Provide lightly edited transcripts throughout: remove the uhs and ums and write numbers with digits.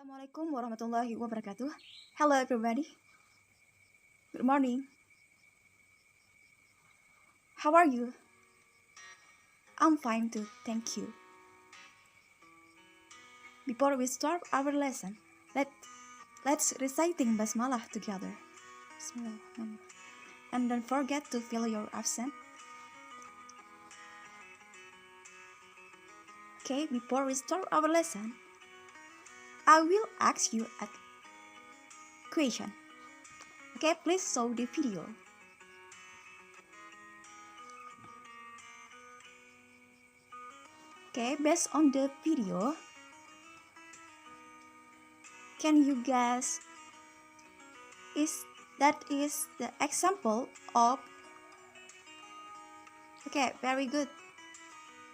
Assalamualaikum warahmatullahi wabarakatuh. Hello everybody. Good morning. How are you? I'm fine too, thank you. Before we start our lesson, let's reciting basmalah together. Bismillah. And don't forget to fill your absent. Okay, before we start our lesson, I will ask you a question. Okay, please show the video. Okay, based on the video, can you guess that is the example of, okay, very good.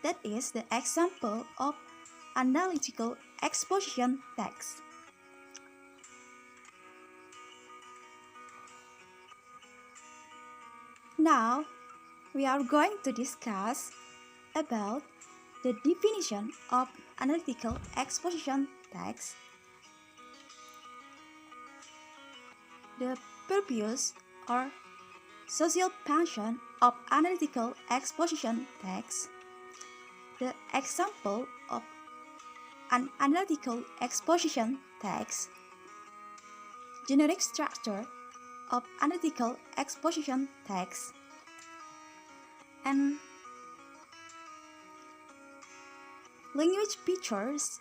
That is the example of analytical exposition text. Now, we are going to discuss about the definition of analytical exposition text, the purpose or social function of analytical exposition text, the example of an analytical exposition text, generic structure of analytical exposition text, and language features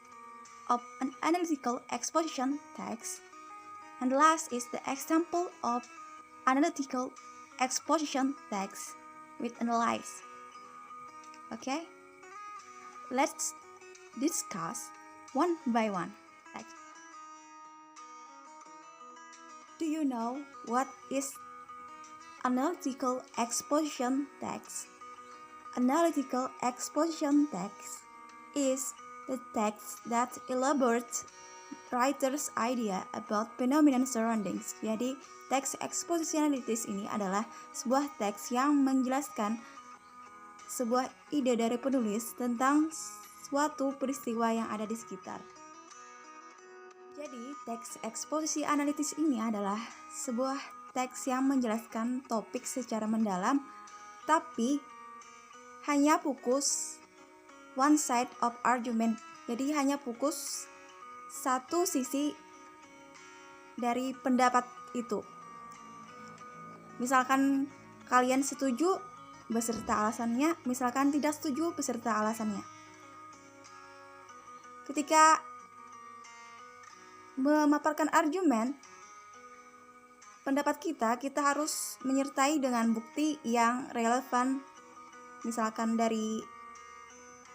of an analytical exposition text. And last is the example of analytical exposition text with analyze. Okay, let's discuss one by one. Do you know what is analytical exposition text? Analytical exposition text is the text that elaborates writer's idea about phenomenon surroundings. Jadi, teks eksposisi analitis ini adalah sebuah teks yang menjelaskan sebuah ide dari penulis tentang suatu peristiwa yang ada di sekitar. Jadi, teks eksposisi analitis ini adalah sebuah teks yang menjelaskan topik secara mendalam, tapi hanya fokus one side of argument. Jadi, hanya fokus satu sisi dari pendapat itu. Misalkan kalian setuju beserta alasannya, misalkan tidak setuju beserta alasannya. Ketika memaparkan argumen pendapat kita harus menyertai dengan bukti yang relevan, misalkan dari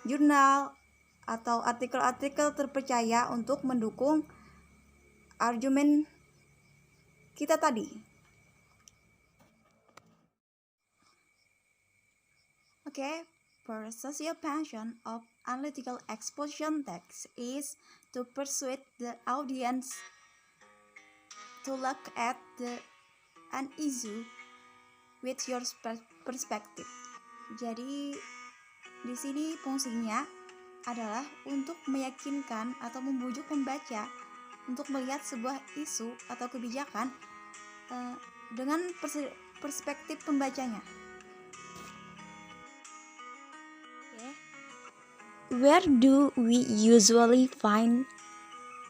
jurnal atau artikel-artikel terpercaya untuk mendukung argumen kita tadi. Okay, for social function of analytical exposition text is to persuade the audience to look at an issue with your perspective. Jadi di sini fungsinya adalah untuk meyakinkan atau membujuk pembaca untuk melihat sebuah isu atau kebijakan dengan perspektif pembacanya. Where do we usually find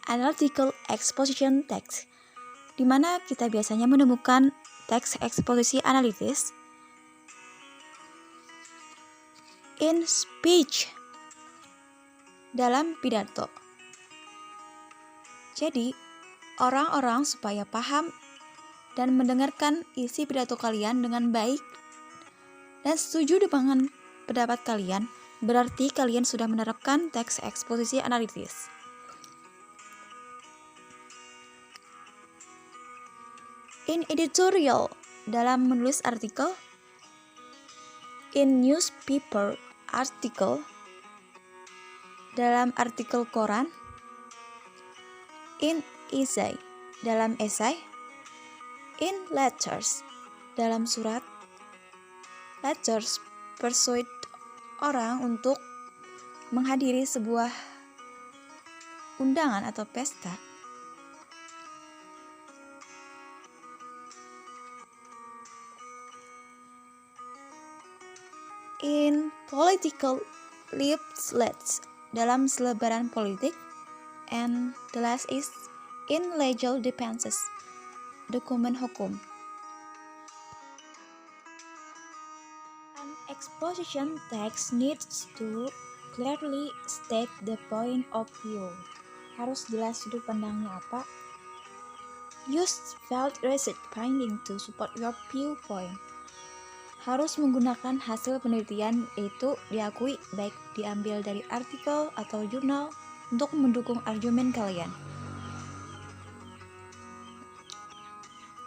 analytical exposition text? Di mana kita biasanya menemukan teks eksposisi analitis? In speech, dalam pidato. Jadi, orang-orang supaya paham dan mendengarkan isi pidato kalian dengan baik dan setuju dengan pendapat kalian, berarti kalian sudah menerapkan teks eksposisi analitis. In editorial, dalam menulis artikel. In newspaper article, dalam artikel koran. In essay, dalam esai. In letters, dalam surat. Letters persuade orang untuk menghadiri sebuah undangan atau pesta In political leaflets, dalam selebaran politik, and the last is in legal defenses, dokumen hukum. An exposition text needs to clearly state the point of view. Harus jelas sudut pandangnya apa. Use valid research finding to support your viewpoint. Harus menggunakan hasil penelitian itu diakui baik diambil dari artikel atau jurnal untuk mendukung argumen kalian.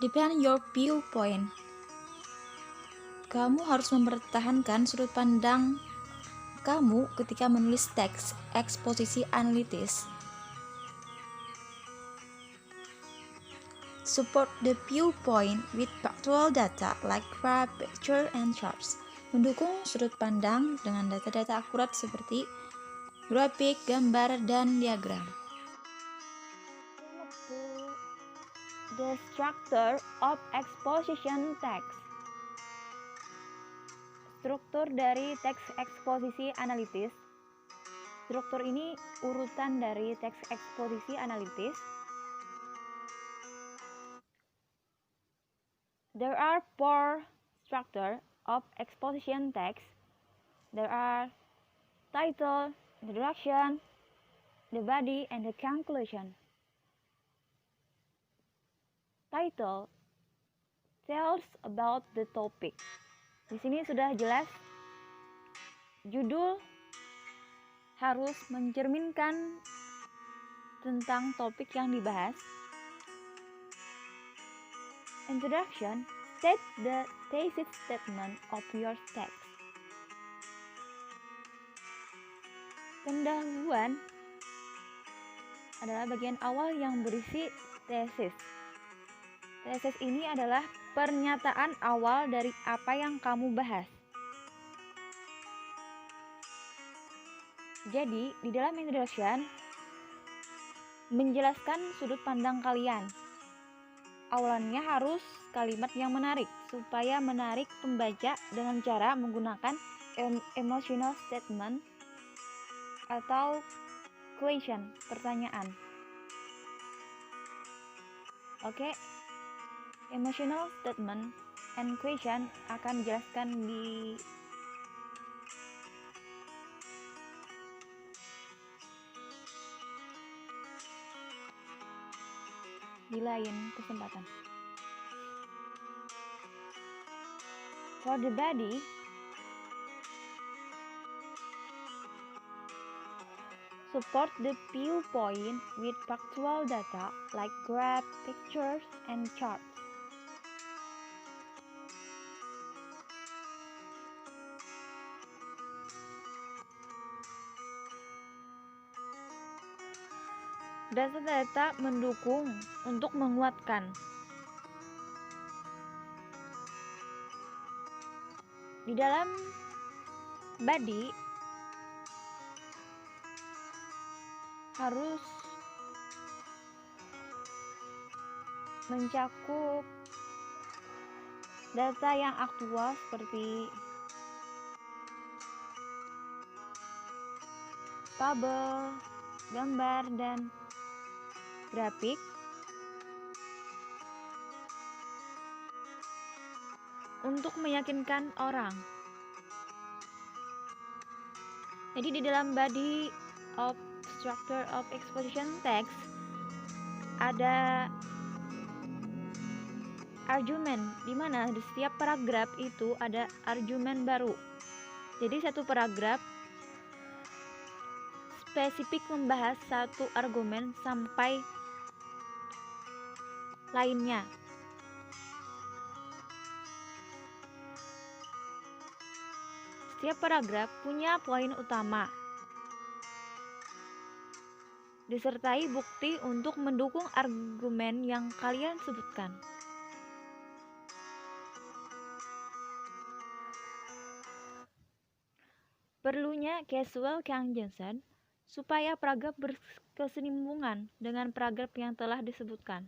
Defend your viewpoint. Kamu harus mempertahankan sudut pandang kamu ketika menulis teks eksposisi analitis. Support the viewpoint with factual data like graph, picture, and charts. Mendukung sudut pandang dengan data-data akurat seperti grafik, gambar, dan diagram. The structure of exposition text. Struktur dari teks eksposisi analitis. Struktur ini urutan dari teks eksposisi analitis. There are four structures of exposition text. There are title, introduction, the body, and the conclusion. Title tells about the topic. Di sini sudah jelas, judul harus mencerminkan tentang topik yang dibahas. Introduction state the thesis statement of your text. Pendahuluan adalah bagian awal yang berisi tesis. Tesis ini adalah pernyataan awal dari apa yang kamu bahas. Jadi, di dalam introduction menjelaskan sudut pandang kalian. Awalannya harus kalimat yang menarik, supaya menarik pembaca dengan cara menggunakan emotional statement atau question, pertanyaan. Oke, emotional statement and question akan dijelaskan di lain kesempatan. For the body, support the viewpoint with factual data like graph, pictures, and charts. Data-data mendukung untuk menguatkan. Di dalam body harus mencakup data yang aktual seperti tabel, gambar, dan grafik. Untuk meyakinkan orang. Jadi di dalam body of structure of exposition text ada argumen, di mana di setiap paragraf itu ada argumen baru. Jadi satu paragraf spesifik membahas satu argumen sampai lainnya. Setiap paragraf punya poin utama, disertai bukti untuk mendukung argumen yang kalian sebutkan. Perlunya causal conjunction supaya paragraf berkesinambungan dengan paragraf yang telah disebutkan.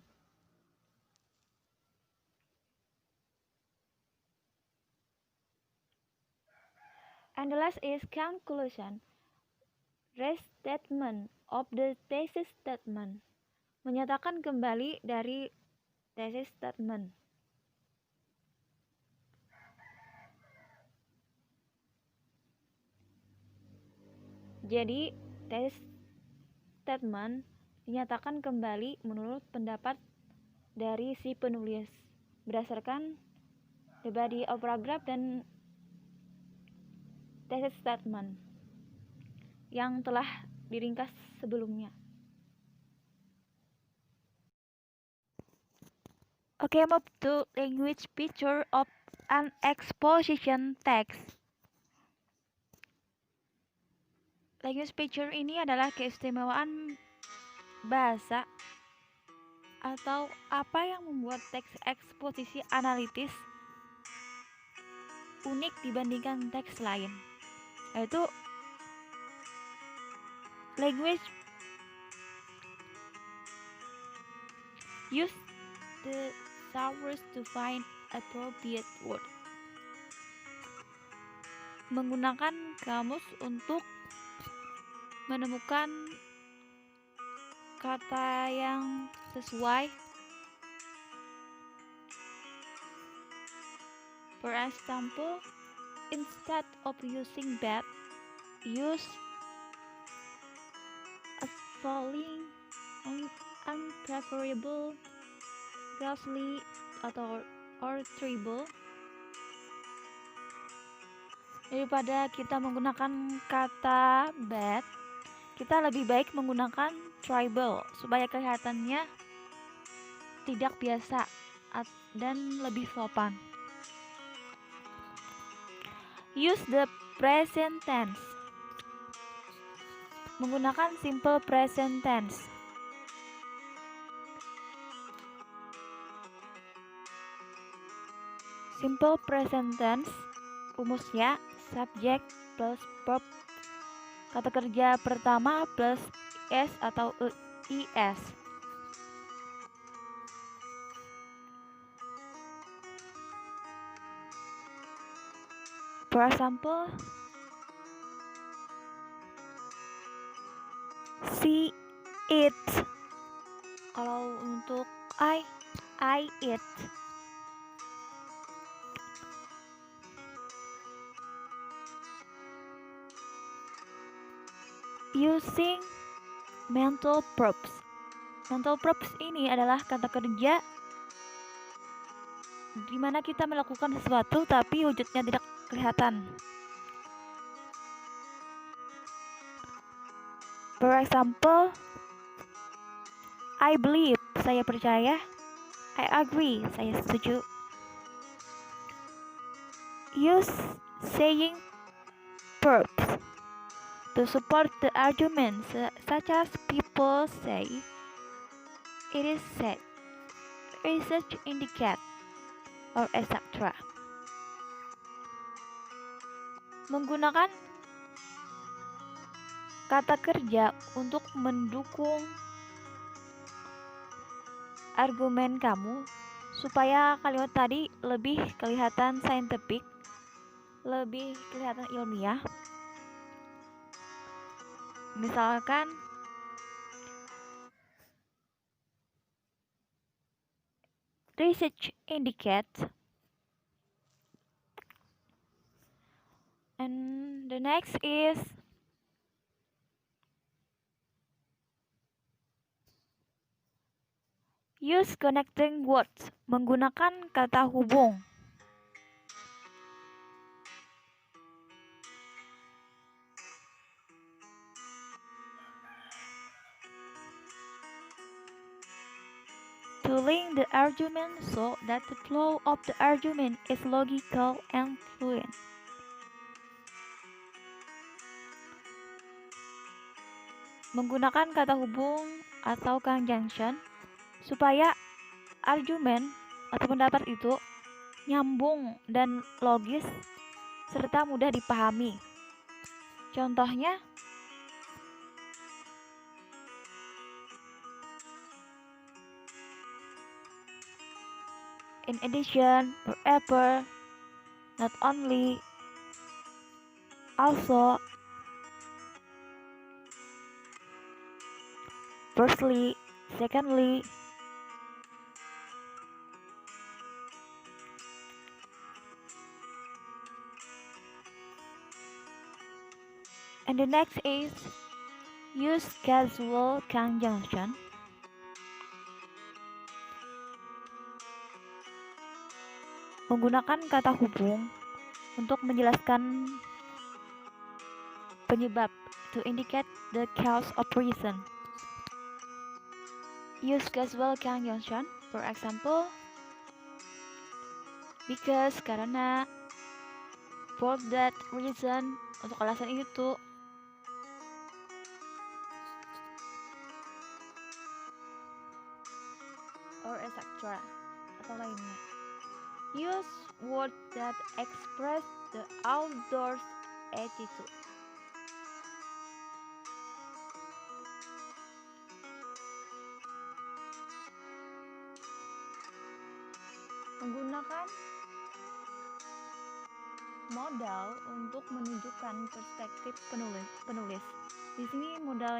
And the last is conclusion. Restatement of the thesis statement. Menyatakan kembali dari thesis statement. Jadi, thesis statement dinyatakan kembali menurut pendapat dari si penulis berdasarkan the body of paragraph dan thesis statement yang telah diringkas sebelumnya. Okay, move to language feature of an exposition text. Language feature ini adalah keistimewaan bahasa atau apa yang membuat teks eksposisi analitis unik dibandingkan teks lain, yaitu language use the thesaurus to find appropriate word. Menggunakan kamus untuk menemukan kata yang sesuai. For example, instead of using bad, use appalling, unpreferable, grossly, atau terrible. Daripada kita menggunakan kata bad, kita lebih baik menggunakan tribal supaya kelihatannya tidak biasa dan lebih sopan. Use the present tense. Menggunakan simple present tense. Simple present tense rumusnya subject plus verb, kata kerja pertama plus s atau is. For example, she eats. Kalau untuk I eat. Using mental props. Mental props ini adalah kata kerja di mana kita melakukan sesuatu tapi wujudnya tidak kelihatan. For example, I believe, saya percaya. I agree, saya setuju. Use saying verbs to support the argument, such as people say, it is said, research indicate, or etc. Menggunakan kata kerja untuk mendukung argumen kamu supaya kalimat tadi lebih kelihatan scientific, lebih kelihatan ilmiah. Misalkan research indicates, and the next is use connecting words, menggunakan kata hubung. To link the argument so that the flow of the argument is logical and fluent. Menggunakan kata hubung atau conjunction supaya argumen atau pendapat itu nyambung dan logis serta mudah dipahami. Contohnya, in addition, forever, not only, Also, firstly, secondly, and the next is use casual conjunction. Menggunakan kata hubung untuk menjelaskan penyebab, to indicate the cause of reason. Use casual conjunction, for example, because, karena, for that reason, untuk alasan itu, or etc. atau lainnya. Use words that express the outdoors attitude. Menggunakan modal untuk menunjukkan perspektif penulis. Di sini modal